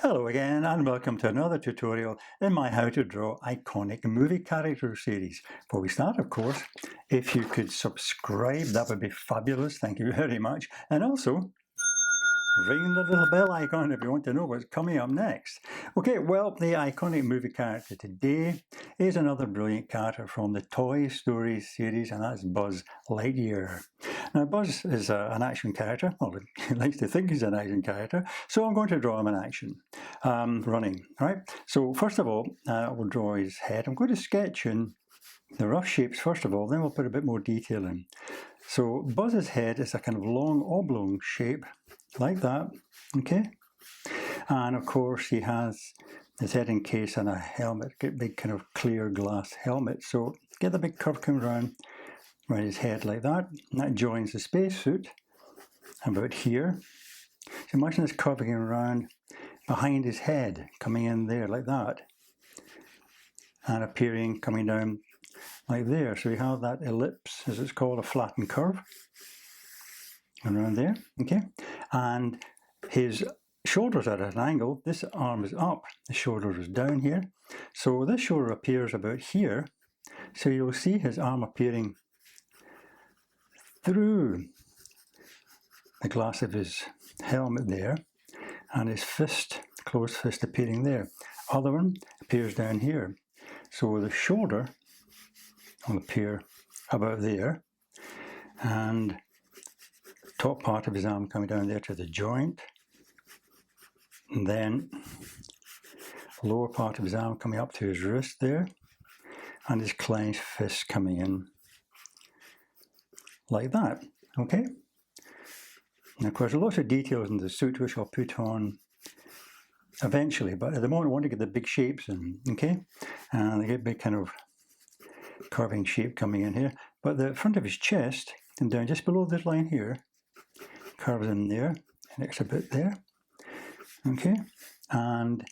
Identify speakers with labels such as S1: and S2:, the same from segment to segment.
S1: Hello again and welcome to another tutorial in my How to Draw Iconic Movie Characters series. Before we start, of course, if you could subscribe, that would be fabulous. Thank you very much. And also, ring the little bell icon if you want to know what's coming up next. Okay, well, the iconic movie character today is another brilliant character from the Toy Story series, and that's Buzz Lightyear. Now, Buzz is an action character. Well, he likes to think he's an action character, so I'm going to draw him in action, running, right? So first of all, we'll draw his head. I'm going to sketch in the rough shapes first of all, then we'll put a bit more detail in. So Buzz's head is a kind of long oblong shape, like that, okay? And of course he has his head encased in a helmet, big kind of clear glass helmet. So get the big curve coming around his head like that, and that joins the spacesuit about here. So imagine this curving around behind his head, coming in there like that, and appearing, coming down like there. So we have that ellipse, as it's called, a flattened curve around there, okay? And his shoulders are at an angle. This arm is up, the shoulder is down here. So this shoulder appears about here. So you'll see his arm appearing through the glass of his helmet there, and his fist, closed fist, appearing there. Other one appears down here. So the shoulder will appear about there, and top part of his arm coming down there to the joint, and then lower part of his arm coming up to his wrist there, and his clenched fist coming in like that, okay? And of course, there are lots of details in the suit which I'll put on eventually, but at the moment I want to get the big shapes in, okay? And they get big kind of curving shape coming in here. But the front of his chest, and down just below this line here, curves in there, and it's a bit there, okay? And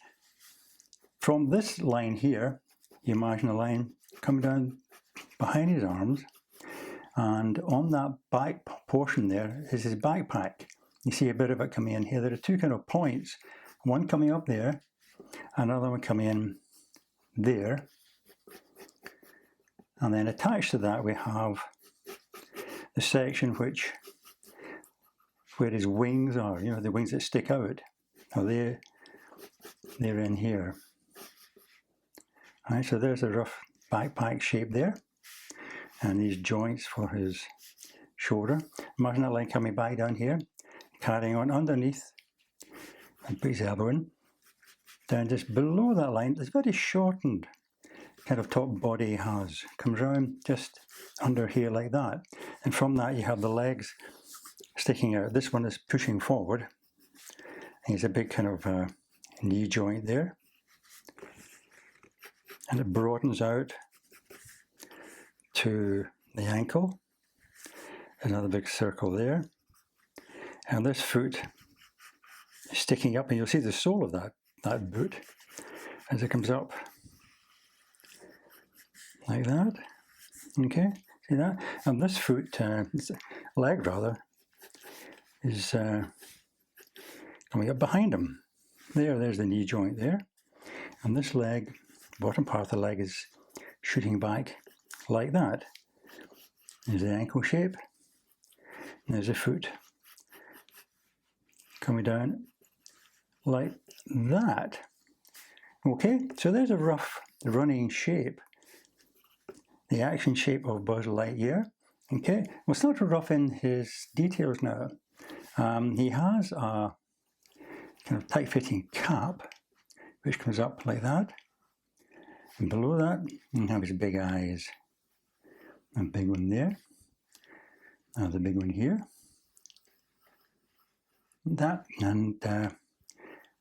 S1: from this line here, you imagine a line coming down behind his arms, and on that back portion there is his backpack. You see a bit of it coming in here. There are two kind of points, one coming up there, another one coming in there. And then attached to that we have the section where his wings are, you know, the wings that stick out. Now they're in here. All right, so there's a rough backpack shape there. And these joints for his shoulder. Imagine that line coming back down here, carrying on underneath, and put his elbow in. Down just below that line, it's very shortened kind of top body he has. Comes around just under here like that. And from that you have the legs sticking out. This one is pushing forward. And he's a big kind of knee joint there. And it broadens out to the ankle. Another big circle there. And this foot is sticking up, and you'll see the sole of that boot as it comes up like that. Okay, see that? And this foot, leg rather, is coming up behind him. There's the knee joint there. And this leg, bottom part of the leg, is shooting back like that. There's the ankle shape. There's the foot coming down like that. Okay, so there's a rough running shape, the action shape of Buzz Lightyear. Okay, we'll start to rough in his details now. He has a kind of tight-fitting cap, which comes up like that. And below that, you have his big eyes. A big one there. There's a big one here. That, and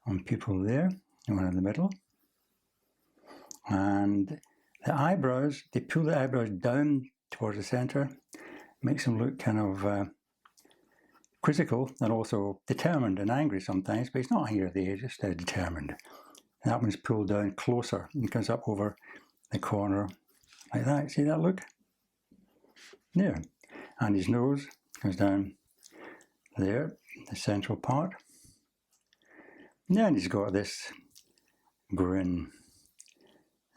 S1: one pupil there, and one in the middle. And the eyebrows, they pull the eyebrows down towards the centre, makes them look kind of quizzical and also determined and angry sometimes, but he's not angry at the age, just determined. And that one's pulled down closer and comes up over the corner like that. See that look? There. And his nose comes down there, the central part. And then he's got this grin.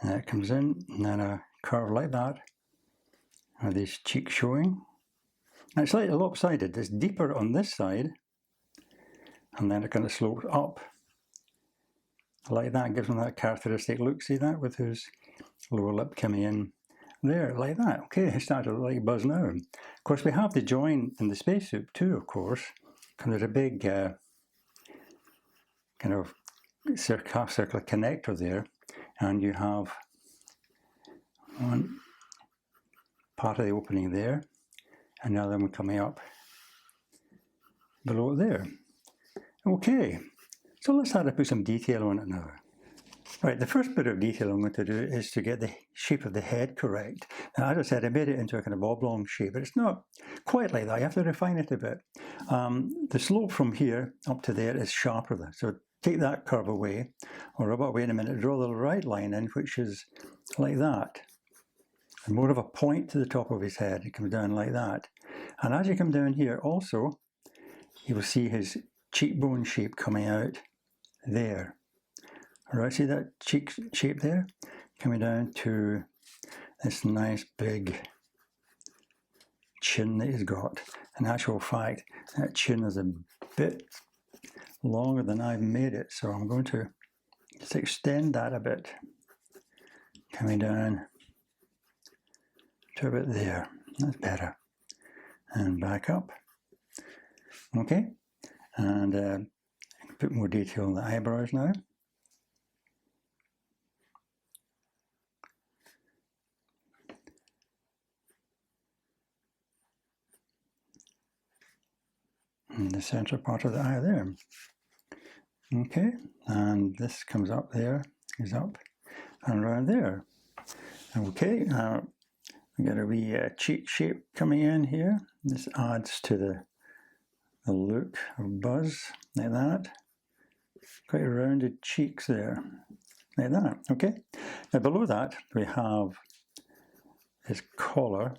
S1: And it comes in, and then a curve like that, with his cheek showing. And it's slightly lopsided. It's deeper on this side, and then it kind of slopes up like that. Gives him that characteristic look. See that, with his lower lip coming in there, like that. Okay, it's starting to look like Buzz now. Of course, we have the joint in the spacesuit too, of course. And there's a big kind of circular connector there, and you have one part of the opening there, and the other one coming up below there. Okay, so let's start to put some detail on it now. Right, the first bit of detail I'm going to do is to get the shape of the head correct. Now, as I said, I made it into a kind of oblong shape, but it's not quite like that. You have to refine it a bit. The slope from here up to there is sharper there. So take that curve away, or rub it away in a minute, draw the right line in, which is like that. And more of a point to the top of his head. It comes down like that. And as you come down here also, you will see his cheekbone shape coming out there. All right, see that cheek shape there? Coming down to this nice big chin that he's got. In actual fact, that chin is a bit longer than I've made it, so I'm going to just extend that a bit. Coming down to about there. That's better. And back up. Okay, and put more detail on the eyebrows now. And the center part of the eye there. Okay, and this comes up there, is up, and around there. Okay, we got a wee cheek shape coming in here. This adds to the look of Buzz, like that. Quite rounded cheeks there, like that. Okay, now below that we have his collar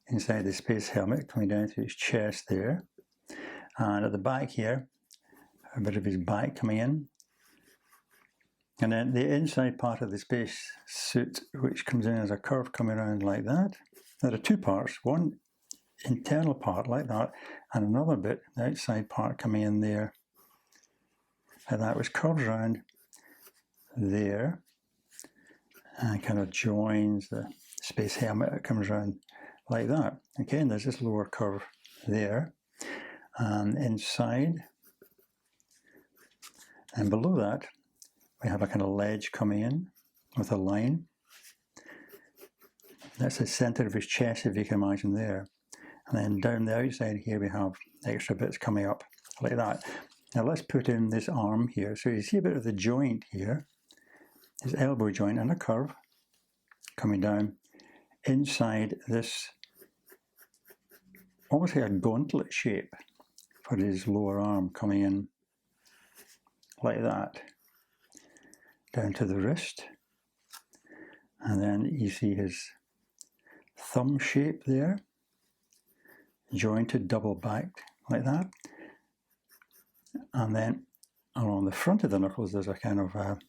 S1: inside the space helmet coming down to his chest there. And at the back here, a bit of his back coming in. And then the inside part of the space suit, which comes in as a curve coming around like that. There are two parts, one internal part like that, and another bit, the outside part coming in there. And that was curves around there, and kind of joins the space helmet that comes around like that. Okay, and there's this lower curve there. And inside and below that, we have a kind of ledge coming in with a line. That's the center of his chest, if you can imagine there. And then down the outside here, we have extra bits coming up like that. Now let's put in this arm here. So you see a bit of the joint here, his elbow joint, and a curve coming down inside this, almost like a gauntlet shape for his lower arm coming in like that, down to the wrist. And then you see his thumb shape there, jointed, double backed like that. And then along the front of the knuckles, there's a kind of a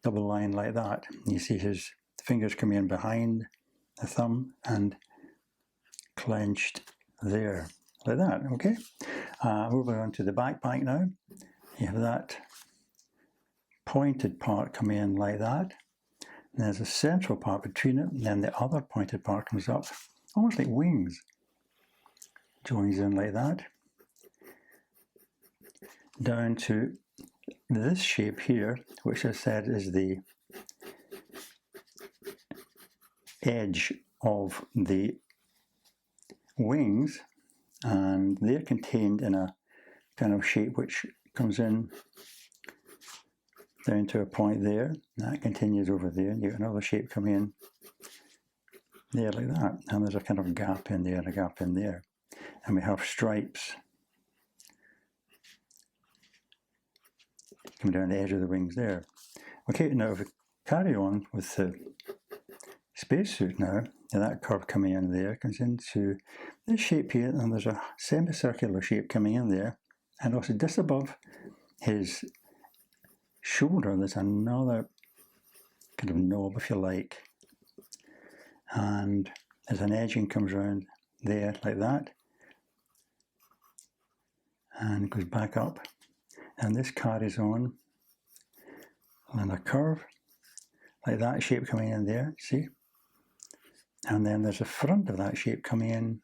S1: double line like that. You see his fingers coming in behind the thumb and clenched there, like that. Okay, moving on to the backpack now. You have that pointed part coming in like that. And there's a central part between it, and then the other pointed part comes up, almost like wings. Joins in like that. Down to this shape here, which I said is the edge of the wings, and they're contained in a kind of shape which comes in down to a point there. That continues over there, and you get another shape coming in there like that, and there's a kind of gap in there and a gap in there, and we have stripes coming down the edge of the wings there. Okay, now if we carry on with the spacesuit now, and that curve coming in there comes into this shape here, and there's a semicircular shape coming in there, and also just above his shoulder, there's another kind of knob, if you like, and there's an edging comes around there like that, and goes back up, and this carries on, and a curve like that shape coming in there, see? And then there's a front of that shape coming in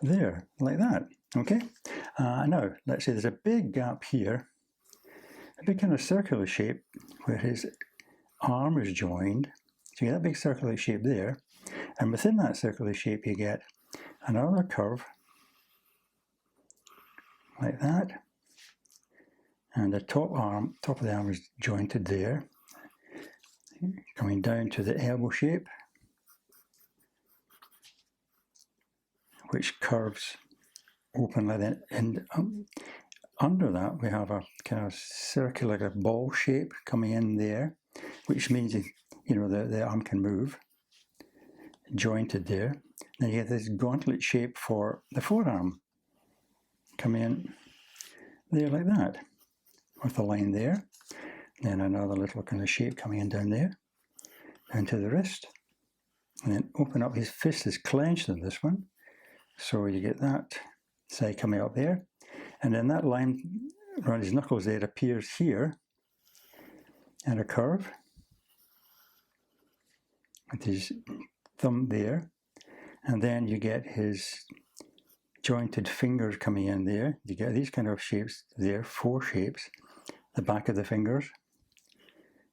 S1: there, like that, okay? Now, let's say there's a big gap here, a big kind of circular shape where his arm is joined. So you get that big circular shape there, and within that circular shape you get another curve, like that, and the top of the arm is jointed there, coming down to the elbow shape, which curves open like that, and under that we have a kind of circular, like a ball shape coming in there, which means the arm can move, jointed there. Then you get this gauntlet shape for the forearm coming in there like that, with a line there. Then another little kind of shape coming in down there, down to the wrist, and then open up. His fist is clenched in this one, so you get that side coming up there, and then that line around his knuckles there appears here, and a curve with his thumb there, and then you get his jointed fingers coming in there. You get these kind of shapes there, 4 shapes. The back of the fingers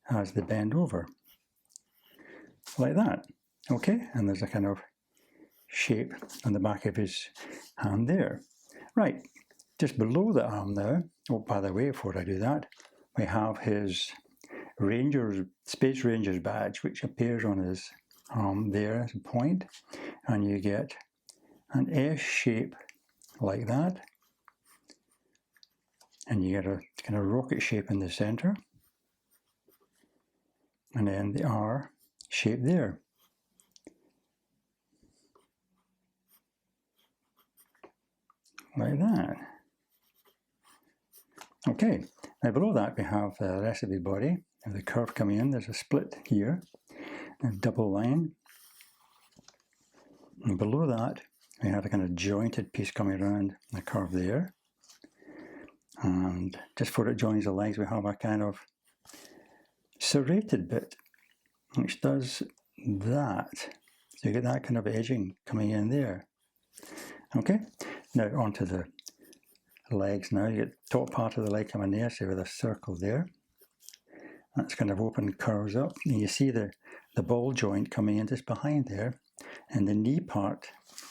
S1: as they bend over, like that, okay? And there's a kind of shape on the back of his hand there. Right, just below the arm now, oh, by the way, before I do that, we have his Space Ranger's badge, which appears on his arm there as a point, and you get an S shape like that, and you get a kind of rocket shape in the center, and then the R shape there. Like that. Okay, now below that we have the rest of his body, and the curve coming in. There's a split here, a double line, and below that we have a kind of jointed piece coming around the curve there, and just before it joins the legs we have a kind of serrated bit which does that, so you get that kind of edging coming in there. Okay, now onto the legs. Now you get the top part of the leg coming there, so with a circle there, that's kind of open, curves up, and you see the ball joint coming in just behind there, and the knee part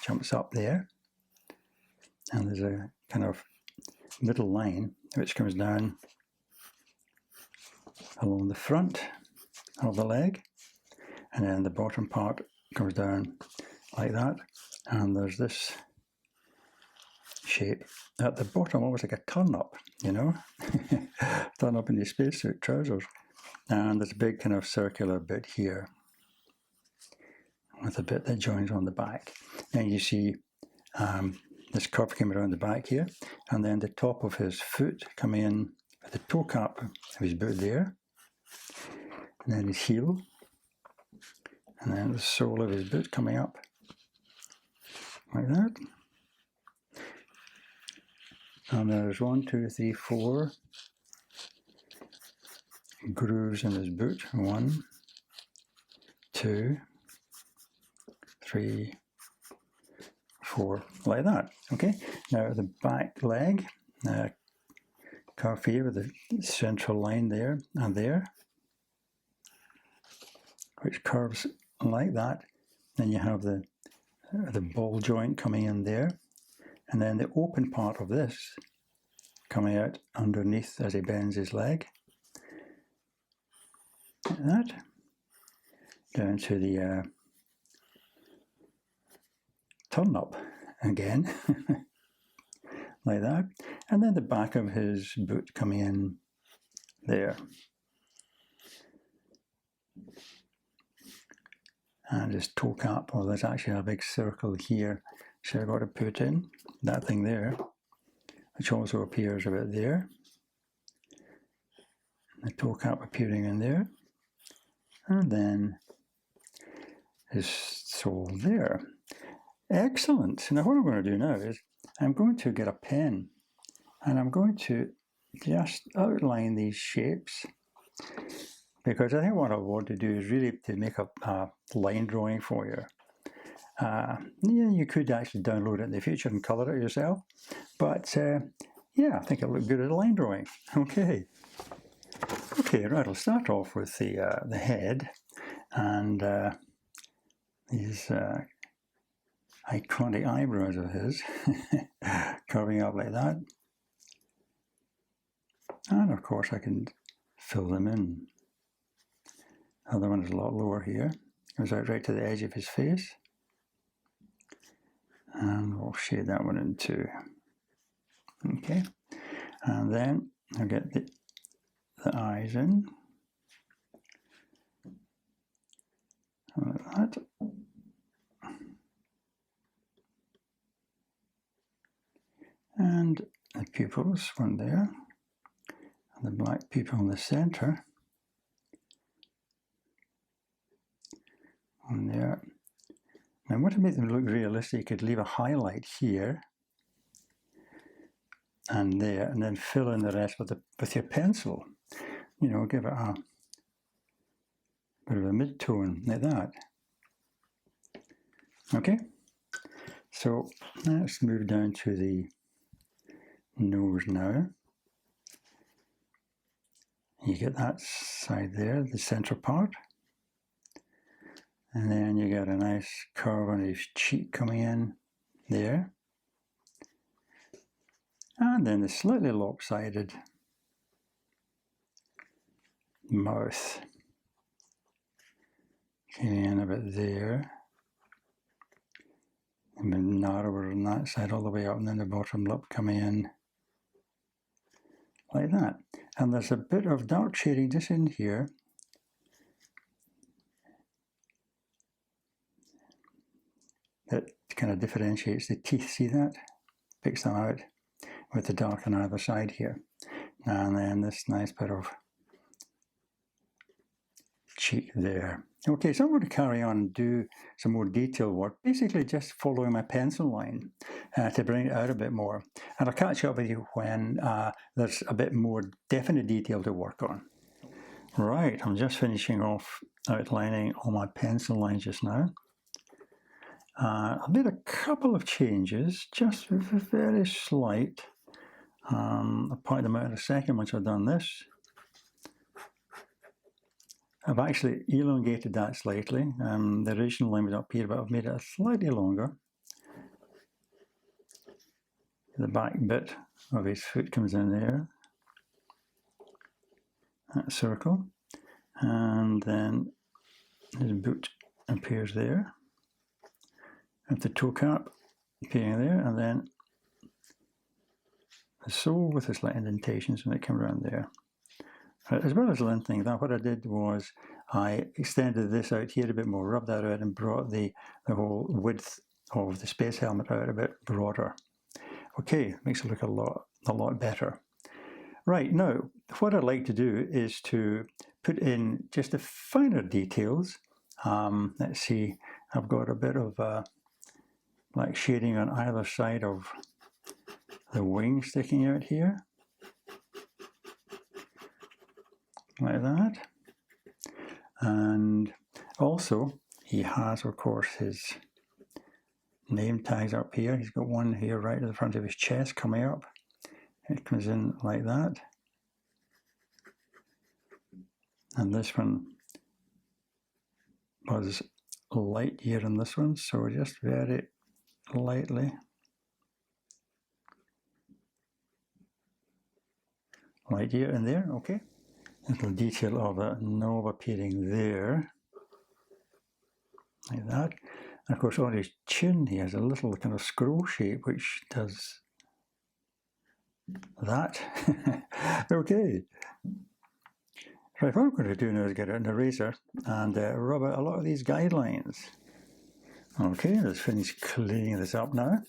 S1: jumps up there, and there's a kind of middle line which comes down along the front of the leg, and then the bottom part comes down like that, and there's this shape at the bottom, almost like a turn up, turn up in your spacesuit trousers, and there's a big kind of circular bit here with a bit that joins on the back, and you see this curve came around the back here, and then the top of his foot coming in with the toe cap of his boot there, and then his heel, and then the sole of his boot coming up like that. And there's 1, 2, 3, 4 grooves in his boot. 1, 2, 3, 4, like that. Okay, now the back leg, curve here with the central line there and there, which curves like that. Then you have the ball joint coming in there, and then the open part of this coming out underneath as he bends his leg, like that, down to the turn up again, like that, and then the back of his boot coming in there, and his toe cap. Well, there's actually a big circle here, so I've got to put in that thing there, which also appears about there. The toe cap appearing in there. And then his sole there. Excellent. Now what I'm going to do now is I'm going to get a pen and I'm going to just outline these shapes, because I think what I want to do is really to make a line drawing for you. Yeah, you could actually download it in the future and colour it yourself, but yeah, I think it'll look good as a line drawing. Okay, right, I'll start off with the head and these iconic eyebrows of his, curving up like that. And of course I can fill them in. The other one is a lot lower here. Goes out right to the edge of his face. And we'll shade that one in too. Okay. And then I'll get the eyes in. Like that. And the pupils, one there. And the black pupil in the center. One there. Now, I want to make them look realistic. You could leave a highlight here and there, and then fill in the rest with your pencil. You know, give it a bit of a mid-tone like that. Okay, so let's move down to the nose now. You get that side there, the center part. And then you get a nice curve on his cheek coming in there. And then the slightly lopsided mouth. Coming in about there. And then narrower on that side all the way up, and then the bottom lip coming in like that. And there's a bit of dark shading just in here. That kind of differentiates the teeth, see that? Picks them out with the dark on either side here. And then this nice bit of cheek there. Okay, so I'm going to carry on and do some more detailed work, basically just following my pencil line to bring it out a bit more. And I'll catch up with you when there's a bit more definite detail to work on. Right, I'm just finishing off outlining all my pencil lines just now. I made a couple of changes, just very slight. I'll point them out in a second once I've done this. I've actually elongated that slightly. The original line was up here, but I've made it slightly longer. The back bit of his foot comes in there. That circle. And then his boot appears there. And the toe cap appearing there, and then the sole with the slight indentations when it came around there. As well as lengthening that, what I did was I extended this out here a bit more, rubbed that out, and brought the whole width of the space helmet out a bit broader. Okay, makes it look a lot better. Right, now, what I'd like to do is to put in just the finer details. Let's see, I've got a bit of black shading on either side of the wing sticking out here, like that. And also he has, of course, his name tags up here. He's got one here right at the front of his chest coming up. It comes in like that. And this one was Lightyear in this one, so just very lightly. Lightyear in there, okay. Little detail of a knob appearing there, like that. And of course on his chin he has a little kind of scroll shape which does that. Okay. Right, what I'm going to do now is get out an eraser and rub out a lot of these guidelines. Okay, let's finish cleaning this up now.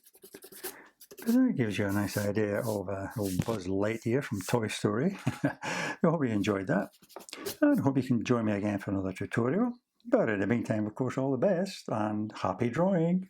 S1: But that gives you a nice idea of old Buzz Lightyear from Toy Story. I hope you enjoyed that, and hope you can join me again for another tutorial. But in the meantime, of course, all the best, and happy drawing!